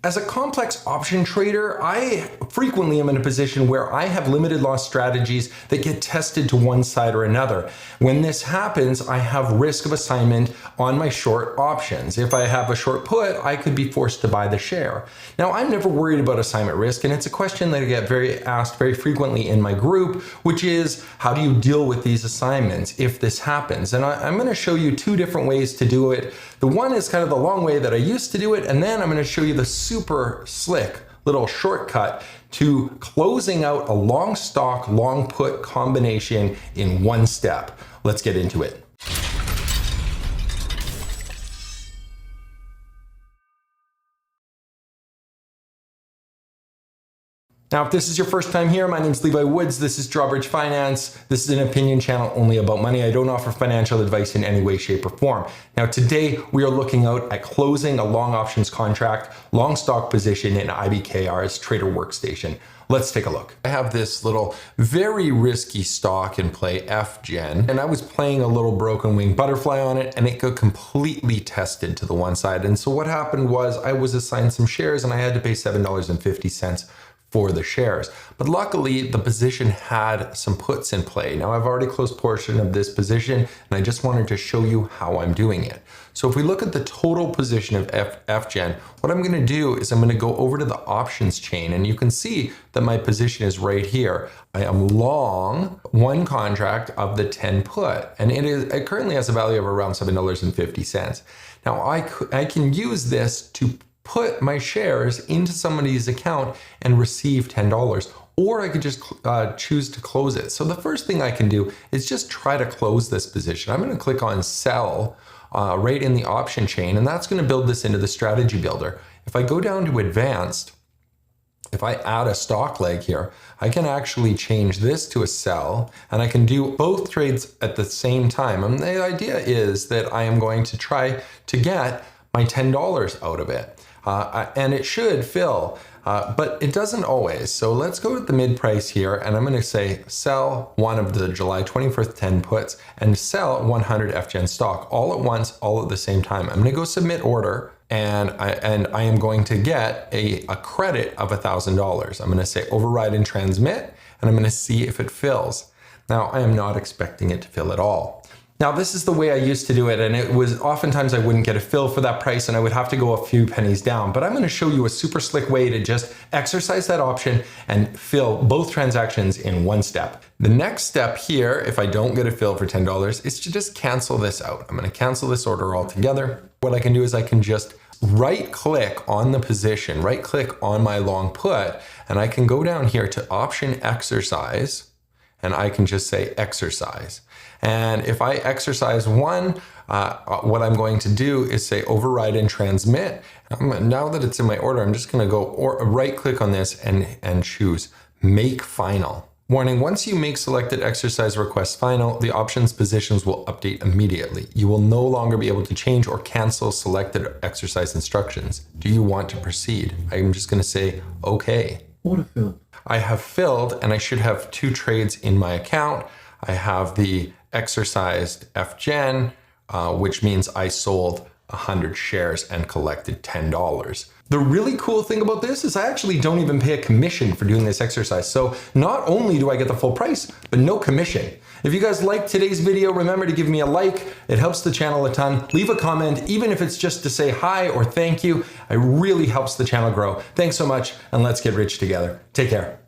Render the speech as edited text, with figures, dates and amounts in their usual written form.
As a complex option trader, I frequently am in a position where I have limited loss strategies that get tested to one side or another. When this happens, I have risk of assignment on my short options. If I have a short put, I could be forced to buy the share. Now, I'm never worried about assignment risk, and it's a question that I get asked very frequently in my group, which is, how do you deal with these assignments if this happens? And I'm going to show you two different ways to do it. The one is kind of the long way that I used to do it, and then I'm going to show you the super slick little shortcut to closing out a long stock, long put combination in one step. Let's get into it. Now, if this is your first time here, my name is Levi Woods. This is Drawbridge Finance. This is an opinion channel only about money. I don't offer financial advice in any way, shape, or form. Now, today we are looking out at closing a long options contract, long stock position in IBKR's Trader Workstation. Let's take a look. I have this little very risky stock in play, FGen, and I was playing a little broken wing butterfly on it, and it got completely tested to the one side. And so what happened was I was assigned some shares and I had to pay $7.50 for the shares. But luckily, the position had some puts in play. Now, I've already closed portion of this position, and I just wanted to show you how I'm doing it. So if we look at the total position of FGen, what I'm going to do is I'm going to go over to the options chain, and you can see that my position is right here. I am long one contract of the 10 put, and it currently has a value of around $7.50. Now, I can use this to put my shares into somebody's account and receive $10, or I could just choose to close it. So the first thing I can do is just try to close this position. I'm going to click on sell right in the option chain, and that's going to build this into the strategy builder. If I go down to advanced, if I add a stock leg here, I can actually change this to a sell, and I can do both trades at the same time. And the idea is that I am going to try to get my $10 out of it. And it should fill, but it doesn't always. So let's go with the mid price here, and I'm going to say sell one of the July 21st 10 puts and sell 100 FGen stock all at once, all at the same time. I'm going to go submit order, and I am going to get a credit of $1,000. I'm going to say override and transmit, and I'm going to see if it fills. Now, I am not expecting it to fill at all. Now, this is the way I used to do it, and it was oftentimes I wouldn't get a fill for that price and I would have to go a few pennies down. But I'm going to show you a super slick way to just exercise that option and fill both transactions in one step. The next step here, if I don't get a fill for $10, is to just cancel this out. I'm going to cancel this order altogether. What I can do is I can just right click on the position, right click on my long put, and I can go down here to option exercise, and I can just say exercise. And if I exercise one, what I'm going to do is say override and transmit. Now that it's in my order, I'm just going to go right click on this and choose make final. Warning, once you make selected exercise request final, the options positions will update immediately. You will no longer be able to change or cancel selected exercise instructions. Do you want to proceed? I'm just going to say okay. Order filled. I have filled, and I should have two trades in my account. I have the exercised FGen, which means I sold 100 shares and collected $10. The really cool thing about this is I actually don't even pay a commission for doing this exercise. So not only do I get the full price, but no commission. If you guys liked today's video, remember to give me a like. It helps the channel a ton. Leave a comment, even if it's just to say hi or thank you. It really helps the channel grow. Thanks so much, and let's get rich together. Take care.